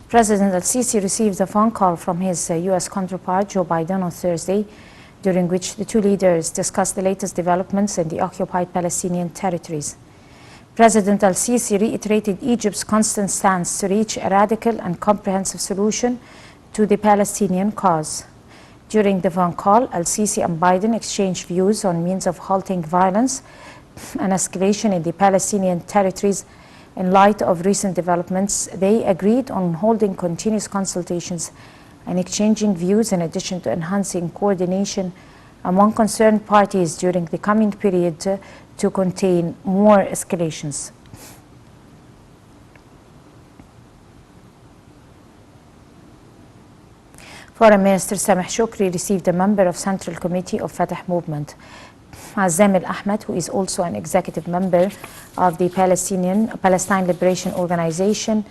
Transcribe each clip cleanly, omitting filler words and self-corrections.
President al-Sisi received a phone call from his U.S. counterpart, Joe Biden, on Thursday, during which the two leaders discussed the latest developments in the occupied Palestinian territories. President al-Sisi reiterated Egypt's constant stance to reach a radical and comprehensive solution to the Palestinian cause. During the phone call, al-Sisi and Biden exchanged views on means of halting violence and escalation in the Palestinian territories. In light of recent developments, they agreed on holding continuous consultations and exchanging views in addition to enhancing coordination among concerned parties during the coming period to contain more escalations. Foreign Minister Sameh Shoukry received a member of Central Committee of Fatah Movement, Azam Al-Ahmed, who is also an executive member of the Palestine Liberation Organization.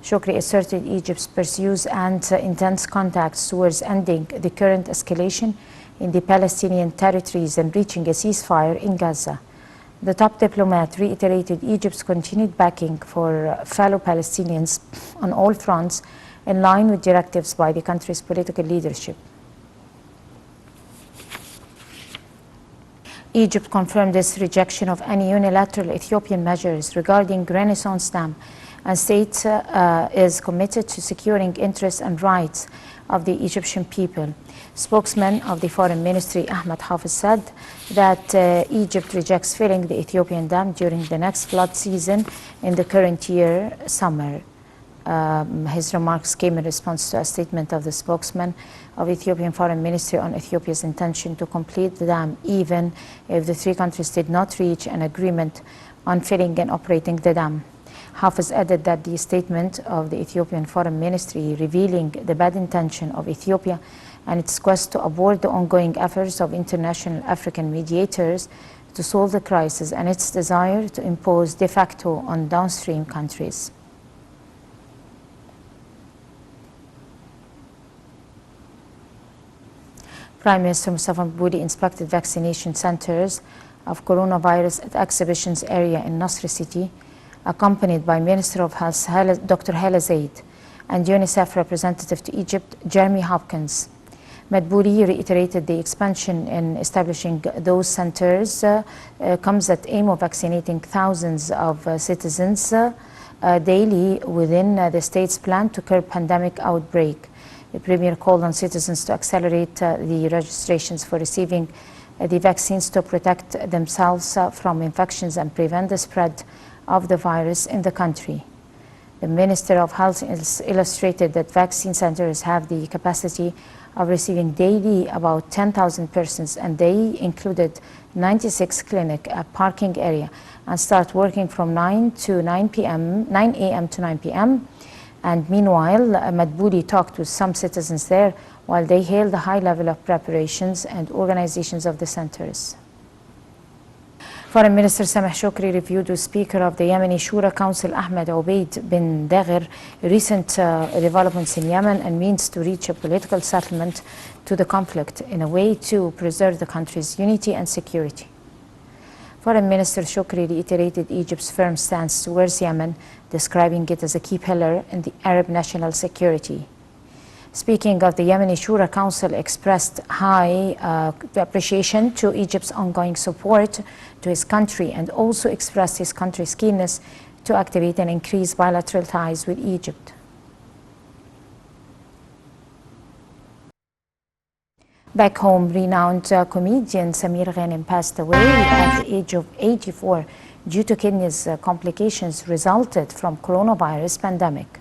Shoukry asserted Egypt pursues and intense contacts towards ending the current escalation in the Palestinian territories and reaching a ceasefire in Gaza. The top diplomat reiterated Egypt's continued backing for fellow Palestinians on all fronts, in line with directives by the country's political leadership. Egypt confirmed its rejection of any unilateral Ethiopian measures regarding Renaissance Dam and states is committed to securing interests and rights of the Egyptian people. Spokesman of the Foreign Ministry, Ahmed Hafiz, said that Egypt rejects filling the Ethiopian dam during the next flood season in the current year, summer. His remarks came in response to a statement of the spokesman of Ethiopian Foreign Ministry on Ethiopia's intention to complete the dam, even if the three countries did not reach an agreement on filling and operating the dam. Hafiz added that the statement of the Ethiopian Foreign Ministry revealing the bad intention of Ethiopia and its quest to abort the ongoing efforts of international African mediators to solve the crisis and its desire to impose de facto on downstream countries. Prime Minister Mustafa Mabudi inspected vaccination centers of coronavirus at exhibitions area in Nasr City, accompanied by Minister of Health Dr. Hala Zaid and UNICEF representative to Egypt, Jeremy Hopkins. Mabudi reiterated the expansion in establishing those centers comes at aim of vaccinating thousands of citizens daily within the state's plan to curb pandemic outbreak. The Premier called on citizens to accelerate the registrations for receiving the vaccines to protect themselves from infections and prevent the spread of the virus in the country. The Minister of Health illustrated that vaccine centers have the capacity of receiving daily about 10,000 persons, and they included 96 clinic, a parking area, and start working from 9 a.m. to 9 p.m. And meanwhile, Mabudi talked with some citizens there while they hailed the high level of preparations and organizations of the centers. Foreign Minister Sameh Shoukry reviewed with Speaker of the Yemeni Shura Council Ahmed Obeid bin Dagher recent developments in Yemen and means to reach a political settlement to the conflict in a way to preserve the country's unity and security. Foreign Minister Shoukry reiterated Egypt's firm stance towards Yemen, describing it as a key pillar in the Arab national security. Speaking of the Yemeni Shura Council, expressed high appreciation to Egypt's ongoing support to his country and also expressed his country's keenness to activate and increase bilateral ties with Egypt. Back home, renowned comedian Samir Ghanem passed away at the age of 84 due to kidney complications resulted from coronavirus pandemic.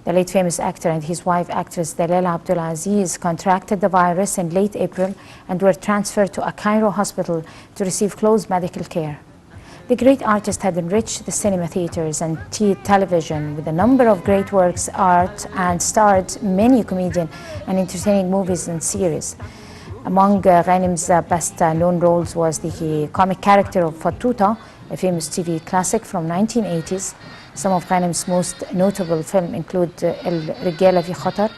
The late famous actor and his wife, actress Dalila Abdulaziz, contracted the virus in late April and were transferred to a Cairo hospital to receive close medical care. The great artist had enriched the cinema theaters and television with a number of great works of art and starred many comedian and entertaining movies and series. Among Ghanem's best known roles was the comic character of Fatuta, a famous TV classic from 1980s. Some of Ghanem's most notable films include الرجالة في خطر,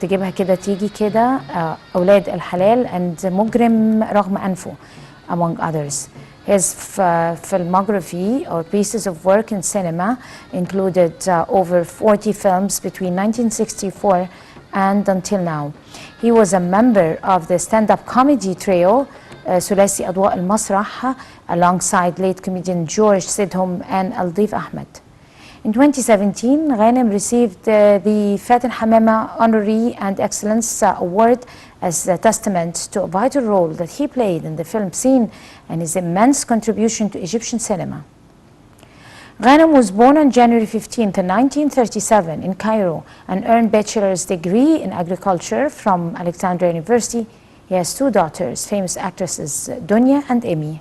تجيبها كده تيجي كده, أولاد الحلال, and مجرم رغم أنفه, among others. His filmography or pieces of work in cinema included over 40 films between 1964 and until now. He was a member of the stand-up comedy trio ثلاثي أضواء المسرح alongside late comedian George Sidhom and Aldif Ahmed. In 2017, Ghanem received the Fatin Hamama Honorary and Excellence Award as a testament to a vital role that he played in the film scene and his immense contribution to Egyptian cinema. Ghanem was born on January 15, 1937 in Cairo and earned bachelor's degree in agriculture from Alexandria University. He has two daughters, famous actresses Dunya and Emi.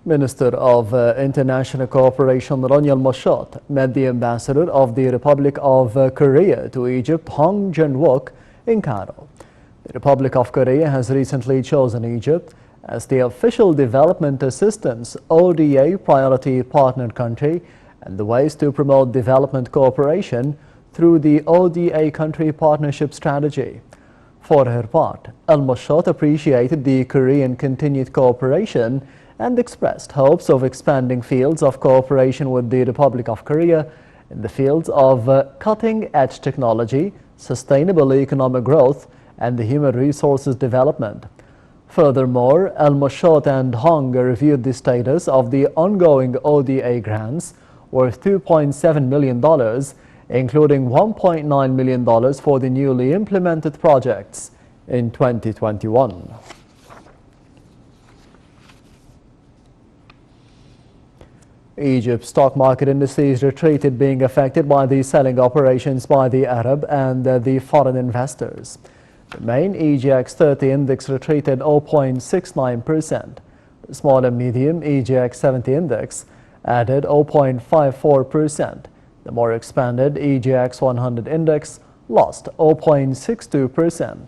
Minister of International Cooperation Rania Al-Mashat met the ambassador of the Republic of Korea to Egypt, Hong Jin-wook, in Cairo. The Republic of Korea has recently chosen Egypt as the official development assistance ODA priority partner country and the ways to promote development cooperation through the ODA country partnership strategy. For her part, Al-Mashat appreciated the Korean continued cooperation and expressed hopes of expanding fields of cooperation with the Republic of Korea in the fields of cutting-edge technology, sustainable economic growth, and the human resources development. Furthermore, Al-Mashat and Hong reviewed the status of the ongoing ODA grants worth $2.7 million, including $1.9 million for the newly implemented projects in 2021. Egypt's stock market indices retreated, being affected by the selling operations by the Arab and the foreign investors. The main EGX 30 index retreated 0.69%. The small and medium EGX 70 index added 0.54%. The more expanded EGX 100 index lost 0.62%.